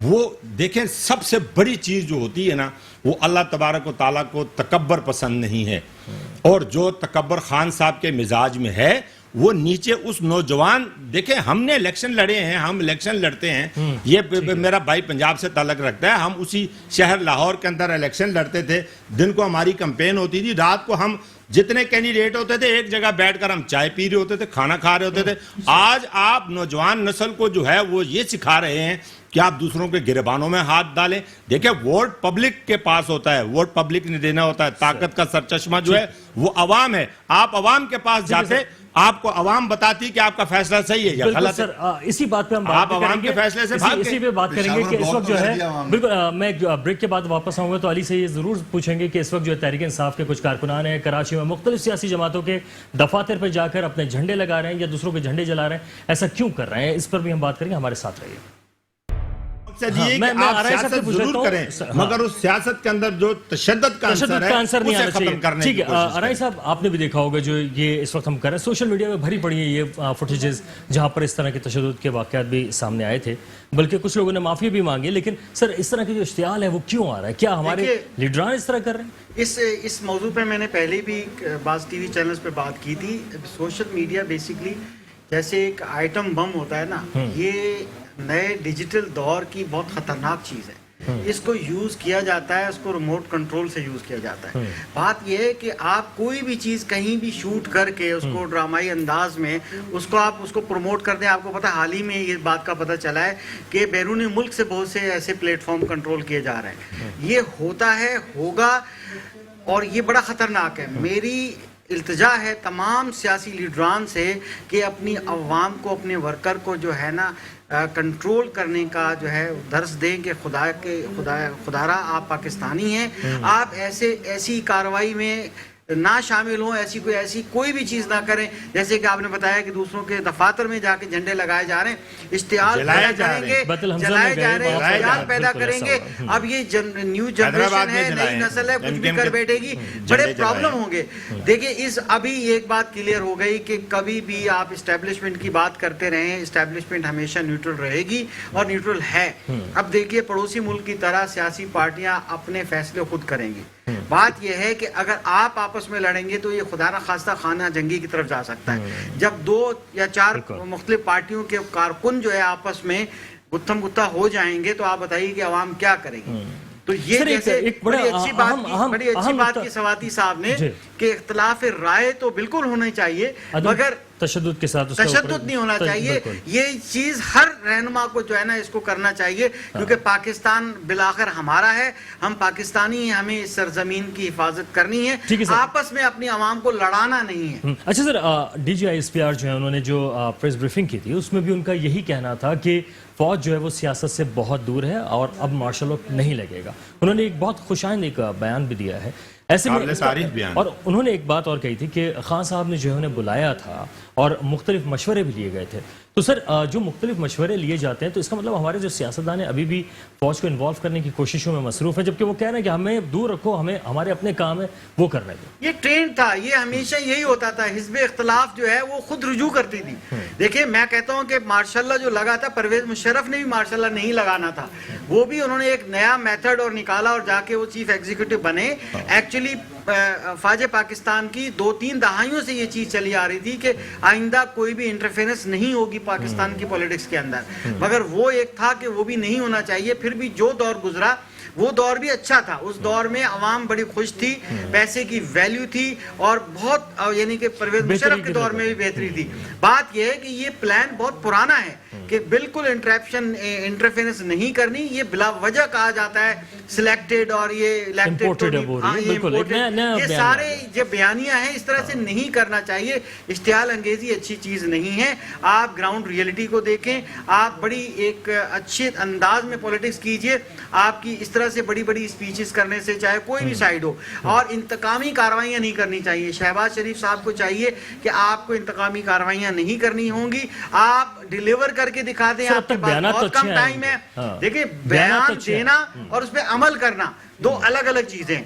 وہ دیکھیں سب سے بڑی چیز جو ہوتی ہے نا, وہ اللہ تبارک و تعالیٰ کو تکبر پسند نہیں ہے, اور جو تکبر خان صاحب کے مزاج میں ہے وہ نیچے اس نوجوان, دیکھیں ہم نے الیکشن لڑے ہیں, ہم الیکشن لڑتے ہیں, یہ میرا بھائی پنجاب سے تعلق رکھتا ہے, ہم اسی شہر لاہور کے اندر الیکشن لڑتے تھے, دن کو ہماری کمپین ہوتی تھی, رات کو ہم جتنے کینڈیڈیٹ ہوتے تھے ایک جگہ بیٹھ کر ہم چائے پی رہے ہوتے تھے, کھانا کھا رہے ہوتے تھے. آج آپ نوجوان نسل کو جو ہے وہ یہ سکھا رہے ہیں کہ آپ دوسروں کے گریبانوں میں ہاتھ ڈالیں. دیکھیں ووٹ پبلک کے پاس ہوتا ہے, ووٹ پبلک نے دینا ہوتا ہے, طاقت کا سرچشمہ جو ہے وہ عوام ہے. آپ عوام کے پاس جاتے, آپ کو عوام بتاتی کہ آپ کا فیصلہ صحیح ہے یا غلط ہے. اسی بات پہ ہم آپ عوام کے فیصلے سے اسی پہ بات کریں گے کہ اس وقت جو ہے, بالکل میں بریک کے بعد واپس آؤں گا تو علی سے یہ ضرور پوچھیں گے کہ اس وقت جو ہے تحریک انصاف کے کچھ کارکنان ہیں کراچی میں مختلف سیاسی جماعتوں کے دفاتر پہ جا کر اپنے جھنڈے لگا رہے ہیں یا دوسروں کے جھنڈے جلا رہے ہیں, ایسا کیوں کر رہے ہیں, اس پر بھی ہم بات کریں گے. ہمارے ساتھ رہیے. آپ سیاست ضرور کریں, مگر اس سیاست کے اندر جو تشدد کا عنصر ہے اسے ختم کرنے کی کوشش کریں. ارائے صاحب, آپ نے بھی دیکھا ہوگا جو یہ اس وقت ہم کر رہے ہیں, سوشل میڈیا میں بھری پڑی ہے یہ فوٹیجز جہاں پر اس طرح کے تشدد کے واقعات بھی سامنے آئے تھے, بلکہ کچھ لوگوں نے معافی بھی مانگی. لیکن سر اس طرح کی جو اشتعال ہے وہ کیوں آ رہا ہے, کیا ہمارے لیڈران اس طرح کر رہے ہیں؟ اس موضوع پہ میں نے پہلے بھی بعض ٹی وی چینلز پہ بات کی تھی. سوشل میڈیا بیسیکلی جیسے ایک آئٹم بم ہوتا ہے نا, یہ نئے ڈیجیٹل دور کی بہت خطرناک چیز ہے. اس کو یوز کیا جاتا ہے, اس کو ریموٹ کنٹرول سے یوز کیا جاتا ہے. بات یہ ہے کہ آپ کوئی بھی چیز کہیں بھی شوٹ کر کے اس کو ڈرامائی انداز میں آپ اس کو پروموٹ کر دیں. آپ کو پتہ حال ہی میں یہ بات کا پتہ چلا ہے کہ بیرون ملک سے بہت سے ایسے پلیٹ فارم کنٹرول کیے جا رہے ہیں. یہ ہوتا ہے, ہوگا, اور یہ بڑا خطرناک ہے. میری التجا ہے تمام سیاسی لیڈران سے کہ اپنی عوام کو, اپنے ورکر کو جو ہے نا کنٹرول کرنے کا جو ہے درس دیں کہ خدارا آپ پاکستانی ہیں, آپ ایسی کارروائی میں نہ شامل ہوں, کوئی بھی چیز نہ کریں. جیسے کہ آپ نے بتایا کہ دوسروں کے دفاتر میں جا کے جھنڈے لگائے جا رہے ہیں, اشتعال پیدا کریں گے, جلائے جا رہے ہیں, اشتعال پیدا کریں گے. اب یہ نیو جنریشن ہے, نئی نسل ہے, کچھ بھی کر بیٹھے گی, بڑے پرابلم ہوں گے. دیکھیں ابھی ایک بات کلیئر ہو گئی کہ کبھی بھی آپ اسٹیبلشمنٹ کی بات کرتے رہیں, اسٹیبلشمنٹ ہمیشہ نیوٹرل رہے گی اور نیوٹرل ہے. اب دیکھیے پڑوسی ملک کی طرح سیاسی پارٹیاں اپنے فیصلے خود کریں گی. بات یہ ہے کہ اگر آپ آپس میں لڑیں گے تو یہ خدا نہ خواستہ خانہ جنگی کی طرف جا سکتا ہے. جب 2 یا 4 مختلف پارٹیوں کے کارکن جو ہے آپس میں گتھم گتھا ہو جائیں گے تو آپ بتائیے کہ عوام کیا کرے گی. تو یہ جیسے بڑی اچھی بات کی سواتی صاحب نے کہ اختلاف رائے تو بالکل ہونے چاہیے, مگر تشدد کے ساتھ تشدد نہیں ہونا چاہیے. یہ چیز ہر رہنما کو جو ہے نا اس کو کرنا چاہیے, کیونکہ پاکستان بالآخر ہمارا ہے, ہم پاکستانی ہیں, ہمیں اس سرزمین کی حفاظت کرنی ہے, آپس میں اپنی عوام کو لڑانا نہیں ہے. اچھا sir, D G I S P R جو ہے انہوں نے جو پریس بریفنگ کی تھی اس میں بھی ان کا یہی کہنا تھا کہ فوج جو ہے وہ سیاست سے بہت دور ہے اور اب مارشل لاء نہیں لگے گا. انہوں نے ایک بہت خوشائند ایک بیان بھی دیا ہے. ایسے میں اور انہوں نے ایک بات اور کہی تھی کہ خان صاحب نے جو ہے انہیں بلایا تھا اور مختلف مشورے بھی لیے گئے تھے. تو سر جو مختلف مشورے لیے جاتے ہیں تو اس کا مطلب ہمارے جو سیاستدان ہیں ابھی بھی فوج کو انوالو کرنے کی کوششوں میں مصروف ہیں, جبکہ وہ کہہ رہے ہیں کہ ہمیں دور رکھو, ہمیں ہمارے اپنے کام ہے وہ کرنے دیں. یہ ٹرینڈ تھا, یہ ہمیشہ یہی ہوتا تھا. حزب اختلاف جو ہے وہ خود رجوع کرتی تھی. دیکھیں میں کہتا ہوں کہ مارشاء اللہ جو لگا تھا, پرویز مشرف نے بھی مارشاء اللہ نہیں لگانا تھا, وہ بھی انہوں نے ایک نیا میتھڈ اور نکالا اور جا کے وہ چیف ایگزیکٹو بنے. ایکچولی فوج پاکستان کی 2-3 دہائیوں سے یہ چیز چلی آ رہی تھی کہ آئندہ کوئی بھی انٹرفیرنس نہیں ہوگی پاکستان کی پولیٹکس کے اندر, مگر وہ ایک تھا کہ وہ بھی نہیں ہونا چاہیے. پھر بھی جو دور گزرا وہ دور بھی اچھا تھا. اس دور میں عوام بڑی خوش تھی, پیسے کی ویلیو تھی, اور بہت یعنی کہ پرویز مشرف کے دور میں بھی بہتری تھی. بات یہ ہے کہ یہ پلان بہت پرانا ہے کہ بالکل انٹرفیرنس نہیں کرنی. یہ بلا وجہ کہا جاتا ہے سلیکٹڈ اور یہ الیکٹڈ, یہ سارے جو بیانیاں ہیں اس طرح سے نہیں کرنا چاہیے. اشتعال انگیزی اچھی چیز نہیں ہے. آپ گراؤنڈ ریئلٹی کو دیکھیں, آپ بڑی ایک اچھے انداز میں پولیٹکس کیجئے. آپ کی اس طرح سے بڑی بڑی اسپیچز کرنے سے چاہے کوئی بھی سائیڈ ہو, اور انتقامی کارروائیاں نہیں کرنی چاہیے. شہباز شریف صاحب کو چاہیے کہ آپ کو انتقامی کارروائیاں نہیں کرنی ہوں گی, آپ ڈیلیور کر کے دکھا دیں. آپ کے پاس بہت کم ٹائم ہے. دیکھیں بیان دینا اور اس پہ عمل کرنا دو الگ الگ چیزیں.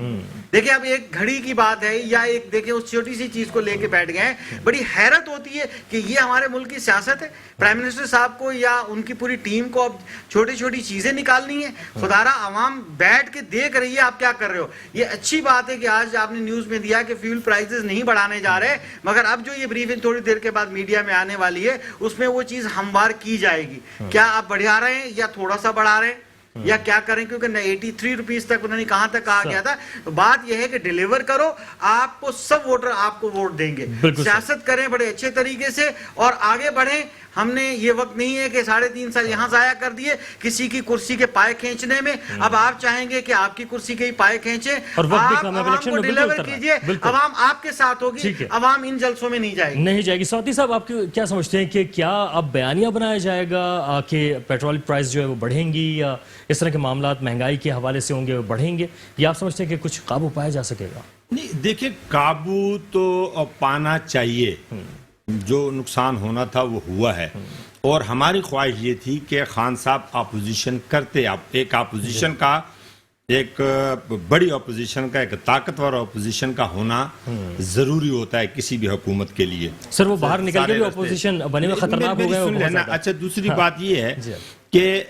دیکھیں اب ایک گھڑی کی بات ہے یا ایک دیکھیں اس چھوٹی سی چیز کو لے کے بیٹھ گئے ہیں. بڑی حیرت ہوتی ہے کہ یہ ہمارے ملک کی سیاست ہے. پرائم منسٹر صاحب کو یا ان کی پوری ٹیم کو اب چھوٹی چھوٹی چیزیں نکالنی ہیں. خدارا عوام بیٹھ کے دیکھ رہی ہے آپ کیا کر رہے ہو. یہ اچھی بات ہے کہ آج آپ نے نیوز میں دیا کہ فیول پرائزز نہیں بڑھانے جا رہے, مگر اب جو یہ بریفنگ تھوڑی دیر کے بعد میڈیا میں آنے والی ہے اس میں وہ چیز ہموار کی جائے گی. کیا آپ بڑھا رہے ہیں یا تھوڑا سا بڑھا رہے ہیں یا کیا کریں, کیونکہ 83 روپیز تک انہوں نے کہاں تک کہا گیا تھا. تو بات یہ ہے کہ ڈیلیور کرو, آپ کو سب ووٹر آپ کو ووٹ دیں گے. سیاست کریں بڑے اچھے طریقے سے اور آگے بڑھیں. ہم نے یہ وقت نہیں ہے کہ 3.5 سال یہاں ضائع کر دیے کسی کی کرسی کے پائے کھینچنے میں. اب آپ چاہیں گے کہ آپ کی کرسی کے ہی پائے کھینچیں, آپ عوام کو ڈیلیور کیجئے. عوام آپ کے ساتھ ہوگی, عوام ان جلسوں میں نہیں جائے گی. سعودی صاحب آپ کیا سمجھتے ہیں کہ کیا اب بیانیہ بنایا جائے گا کہ پیٹرول پرائز جو ہے وہ بڑھیں گی, یا اس طرح کے معاملات مہنگائی کے حوالے سے ہوں گے وہ بڑھیں گے, یا آپ سمجھتے ہیں کہ کچھ قابو پایا جا سکے گا؟ نہیں, دیکھیں قابو تو پانا چاہیے. جو نقصان ہونا تھا وہ ہوا ہے, اور ہماری خواہش یہ تھی کہ خان صاحب اپوزیشن کرتے. ایک اپوزیشن کا, ایک بڑی اپوزیشن کا, ایک طاقتور اپوزیشن کا ہونا ضروری ہوتا ہے کسی بھی حکومت کے لیے. سر وہ باہر نکل کے بھی اپوزیشن بنے میں خطرناک ہو گئے. اچھا, دوسری بات یہ ہے کہ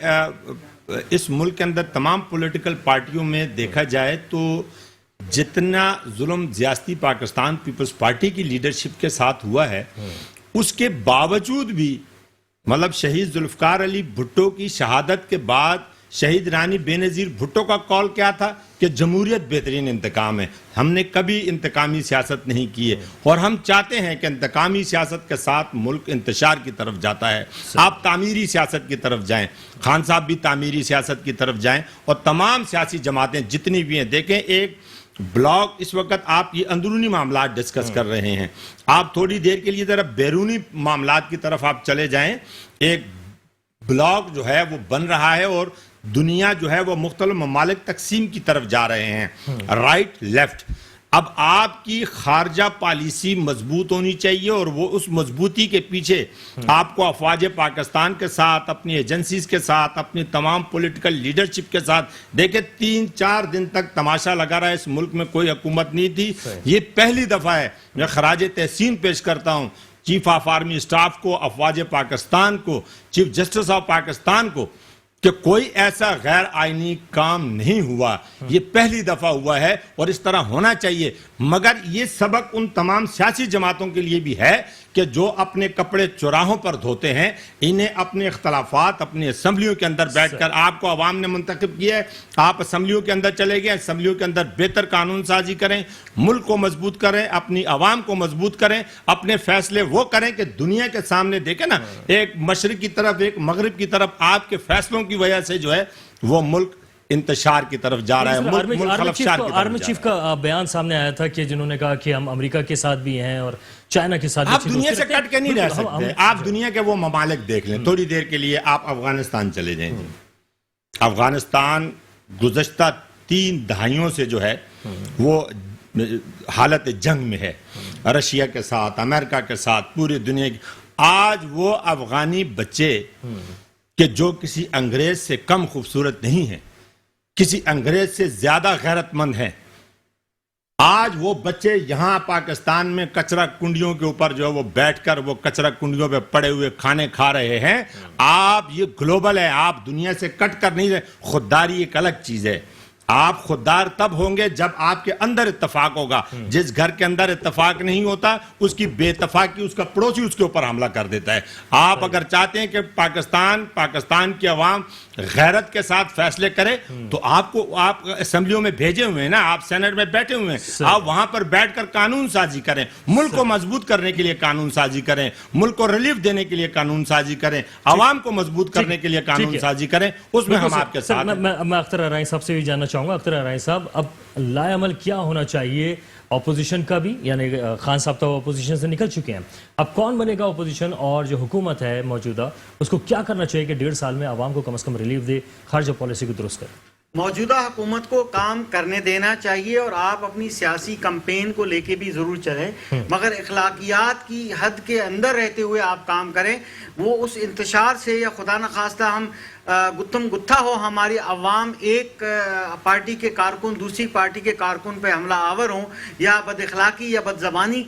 اس ملک کے اندر تمام پولیٹیکل پارٹیوں میں دیکھا جائے تو جتنا ظلم زیاستی پاکستان پیپلز پارٹی کی لیڈرشپ کے ساتھ ہوا ہے, اس کے باوجود بھی مطلب شہید ذوالفقار علی بھٹو کی شہادت کے بعد شہید رانی بے نظیر بھٹو کا کال کیا تھا کہ جمہوریت بہترین انتقام ہے. ہم نے کبھی انتقامی سیاست نہیں کی ہے, اور ہم چاہتے ہیں کہ انتقامی سیاست کے ساتھ ملک انتشار کی طرف جاتا ہے. آپ تعمیری سیاست کی طرف جائیں, خان صاحب بھی تعمیری سیاست کی طرف جائیں, اور تمام سیاسی جماعتیں جتنی بھی ہیں. دیکھیں ایک بلاک اس وقت آپ یہ اندرونی معاملات ڈسکس کر رہے ہیں, آپ تھوڑی دیر کے لیے ذرا بیرونی معاملات کی طرف آپ چلے جائیں. ایک بلاک جو ہے وہ بن رہا ہے اور دنیا جو ہے وہ مختلف ممالک تقسیم کی طرف جا رہے ہیں, رائٹ لیفٹ. اب آپ کی خارجہ پالیسی مضبوط ہونی چاہیے, اور وہ اس مضبوطی کے پیچھے آپ کو افواج پاکستان کے ساتھ, اپنی ایجنسیز کے ساتھ, اپنی تمام پولیٹیکل لیڈرشپ کے ساتھ. دیکھیں 3-4 دن تک تماشا لگا رہا ہے, اس ملک میں کوئی حکومت نہیں تھی. یہ پہلی دفعہ ہے. میں خراج تحسین پیش کرتا ہوں چیف آف آرمی اسٹاف کو, افواج پاکستان کو, چیف جسٹس آف پاکستان کو, کہ کوئی ایسا غیر آئینی کام نہیں ہوا. یہ پہلی دفعہ ہوا ہے اور اس طرح ہونا چاہیے. مگر یہ سبق ان تمام سیاسی جماعتوں کے لیے بھی ہے کہ جو اپنے کپڑے چوراہوں پر دھوتے ہیں انہیں اپنے اختلافات اپنی اسمبلیوں کے اندر بیٹھ کر آپ کو عوام نے منتخب کیا ہے آپ اسمبلیوں کے اندر چلے گئے اسمبلیوں کے اندر بہتر قانون سازی کریں ملک کو مضبوط کریں اپنی عوام کو مضبوط کریں اپنے فیصلے وہ کریں کہ دنیا کے سامنے دیکھیں نا ایک مشرق کی طرف ایک مغرب کی طرف آپ کے فیصلوں کی وجہ سے جو ہے وہ ملک انتشار کی طرف جا رہا ہے ملک خلفشار کی طرف آرمی چیف کا بیان سامنے آیا تھا کہ جنہوں نے کہا کہ ہم امریکہ کے ساتھ بھی ہیں اور چائنا کے ساتھ بھی آپ دنیا سے کٹ کے نہیں رہ سکتے آپ دنیا کے وہ ممالک دیکھ لیں تھوڑی دیر کے لیے آپ افغانستان چلے جائیں افغانستان گزشتہ 3 دہائیوں سے جو ہے وہ حالت جنگ میں ہے رشیا کے ساتھ امریکہ کے ساتھ پوری دنیا کی آج وہ افغانی بچے کہ جو کسی انگریز سے کم خوبصورت نہیں ہیں کسی انگریز سے زیادہ غیرت مند ہیں آج وہ بچے یہاں پاکستان میں کچرا کنڈیوں کے اوپر جو ہے وہ بیٹھ کر وہ کچرا کنڈیوں پہ پڑے ہوئے کھانے کھا رہے ہیں آپ یہ گلوبل ہے آپ دنیا سے کٹ کر نہیں رہے خودداری ایک الگ چیز ہے آپ خوددار تب ہوں گے جب آپ کے اندر اتفاق ہوگا جس گھر کے اندر اتفاق نہیں ہوتا اس کی بے اتفاقی اس کا پڑوسی اس کے اوپر حملہ کر دیتا ہے آپ اگر چاہتے ہیں کہ پاکستان کی عوام غیرت کے ساتھ فیصلے کرے تو آپ اسمبلیوں میں بھیجے ہوئے ہیں نا آپ سینٹ میں بیٹھے ہوئے ہیں آپ وہاں پر بیٹھ کر قانون سازی کریں ملک کو مضبوط کرنے کے لیے قانون سازی کریں ملک کو ریلیف دینے کے لیے قانون سازی کریں عوام کو مضبوط کرنے کے لیے قانون سازی کریں اس میں ہم آپ کے ساتھ میں اختر ارائیں صاحب سے بھی جاننا چاہوں گا اختر ارائیں صاحب اب لائے عمل کیا ہونا چاہیے اپوزیشن کا بھی یعنی خان صاحب تو اپوزیشن سے نکل چکے ہیں اب کون بنے گا اپوزیشن اور جو حکومت ہے موجودہ اس کو کیا کرنا چاہیے کہ 1.5 سال میں عوام کو کم از کم ریلیف دے خارجہ پالیسی کو درست کرے موجودہ حکومت کو کام کرنے دینا چاہیے اور آپ اپنی سیاسی کمپین کو لے کے بھی ضرور چلیں مگر اخلاقیات کی حد کے اندر رہتے ہوئے آپ کام کریں وہ اس انتشار سے یا خدا نخواستہ ہم گتھم گتھا ہو ہماری عوام ایک پارٹی کے کارکن دوسری پارٹی کے کارکن پہ حملہ آور ہوں یا بد اخلاقی یا بد زبانی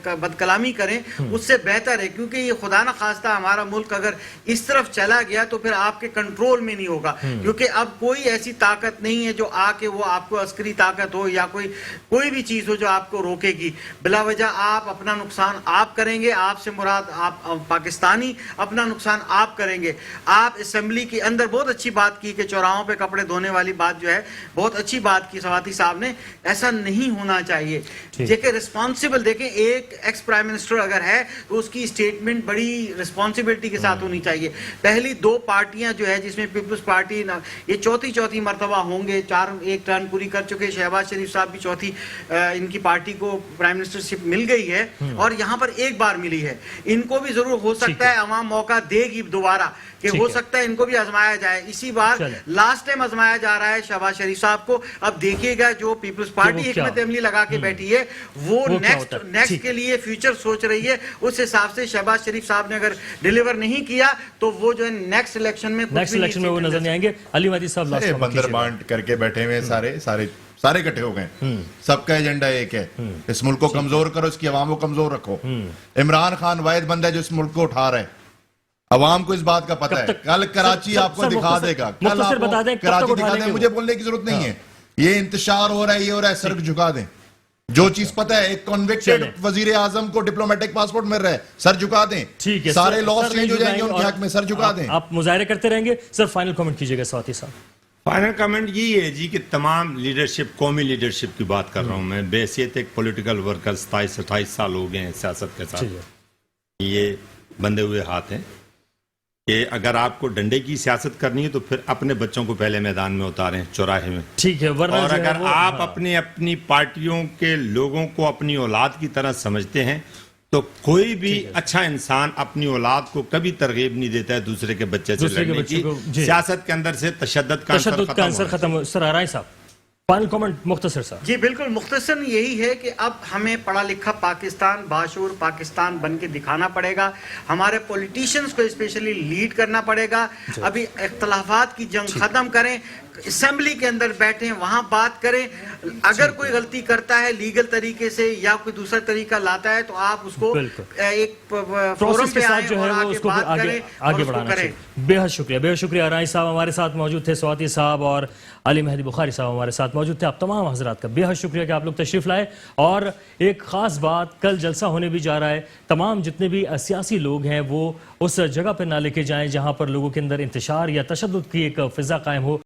بد کلامی کریں اس سے بہتر ہے کیونکہ یہ خدا نخواستہ ہمارا ملک اگر اس طرف چلا گیا تو پھر آپ کے کنٹرول میں نہیں ہوگا کیونکہ اب کوئی ایسی طاقت نہیں ہے جو آ کے وہ آپ کو عسکری طاقت ہو یا کوئی بھی چیز ہو جو آپ کو روکے گی بلا وجہ آپ اپنا نقصان آپ کریں گے آپ سے مراد آپ پاکستانی اپنا نقصان آپ کریں گے آپ اسمبلی کی اندر بہت اچھی بات کی کہ چوراہوں پہ کپڑے دھونے والی بات جو ہے بہت اچھی بات کی سواتی صاحب نے ایسا نہیں ہونا چاہیے دیکھیں رسپانسیبل دیکھیں ایک ایکس پرائم منسٹر اگر ہے تو اس کی سٹیٹمنٹ بڑی رسپانسیبلٹی کے ساتھ ہونی چاہیے پہلی 2 پارٹیاں جو ہے جس میں پیپلز پارٹی یہ چوتھی مرتبہ ہوں گے 1 ٹرن پوری کر چکے شہباز شریف صاحب بھی چوتھی ان کی پارٹی کو پرائم منسٹر شپ مل گئی ہے اور یہاں پر ایک بار ملی ہے ان کو بھی ضرور ہو سکتا ہے عوام موقع دے گی دوبارہ کہ ہو سکتا ہے ان کو بھی آزمایا جائے اسی بار لاسٹ ٹائم آزمایا جا رہا ہے شہباز شریف صاحب کو اب دیکھیے گا جو پیپلز پارٹی حکمت عملی لگا کے بیٹھی ہے وہ نیکسٹ کے لیے فیوچر سوچ رہی ہے اس حساب سے شہباز شریف صاحب نے اگر ڈیلیور نہیں کیا تو وہ جو ہے نیکسٹ الیکشن میں وہ نظر نہیں آئیں گے علی مہدی صاحب بندر بانٹ کر کے بیٹھے ہوئے سارے اکٹھے ہو گئے سب کا ایجنڈا ایک ہے اس ملک کو کمزور کرو اس کی عوام کو کمزور رکھو عمران خان واحد بندہ ہے جو اس ملک کو اٹھا رہا ہے عوام کو اس بات کا پتہ ہے کل کراچی آپ کو دکھا دے گا کل آپ کو کراچی دکھا دیں مجھے بولنے کی ضرورت نہیں ہے یہ انتشار ہو رہا ہے یہ ہو رہا ہے سر جھکا دیں جو چیز پتہ ہے ایک کنوکٹڈ وزیر اعظم کو ڈپلومیٹک پاسپورٹ مل رہا ہے سر جھکا دیں سارے لاس چینج ہو جائیں گے ان کے حق میں سر جھکا دیں آپ مظاہرے کرتے رہیں گے سر فائنل کمنٹ کیجئے گا سواتی صاحب فائنل کمنٹ یہ ہے جی کہ تمام لیڈرشپ قومی لیڈرشپ کی بات کر رہا ہوں میں بحیثیت ایک پولیٹیکل ورکر 27-28 سال ہو گئے ہیں سیاست کے ساتھ یہ بندھے ہوئے ہاتھ ہیں کہ اگر آپ کو ڈنڈے کی سیاست کرنی ہے تو پھر اپنے بچوں کو پہلے میدان میں اتاریں چوراہے میں ٹھیک ہے اور اگر آپ اپنی پارٹیوں کے لوگوں کو اپنی اولاد کی طرح سمجھتے ہیں تو کوئی بھی اچھا انسان اپنی اولاد کو کبھی ترغیب نہیں دیتا ہے دوسرے کے بچے سے لڑنے کی سیاست کے اندر سے تشدد کا عنصر ختم سر ارائیں صاحب فائنل کمنٹ مختصر صاحب جی بالکل مختصر یہی ہے کہ اب ہمیں پڑھا لکھا پاکستان باشعور پاکستان بن کے دکھانا پڑے گا ہمارے پولیٹیشنز کو اسپیشلی لیڈ کرنا پڑے گا ابھی اختلافات کی جنگ ختم کریں اسمبلی کے اندر بیٹھیں وہاں بات کریں اگر کوئی غلطی کرتا ہے لیگل طریقے سے یا کوئی دوسرا طریقہ لاتا ہے تو آپ اس کو ایک فورم پروسیس کے پہ ساتھ آئیں جو ہے اور وہ اس آگے کو بات آگے کریں آگے اور اس کو بڑھانا کریں. چاہیے. بے حد شکریہ رائی صاحب ہمارے ساتھ موجود تھے, سواتی صاحب اور علی مہدی بخاری صاحب ہمارے ساتھ موجود تھے. آپ تمام حضرات کا بے حد شکریہ کہ آپ لوگ تشریف لائے. اور ایک خاص بات, کل جلسہ ہونے بھی جا رہا ہے, تمام جتنے بھی سیاسی لوگ ہیں وہ اس جگہ پہ نہ لے کے جائیں جہاں پر لوگوں کے اندر انتشار یا تشدد کی ایک فضا قائم ہو.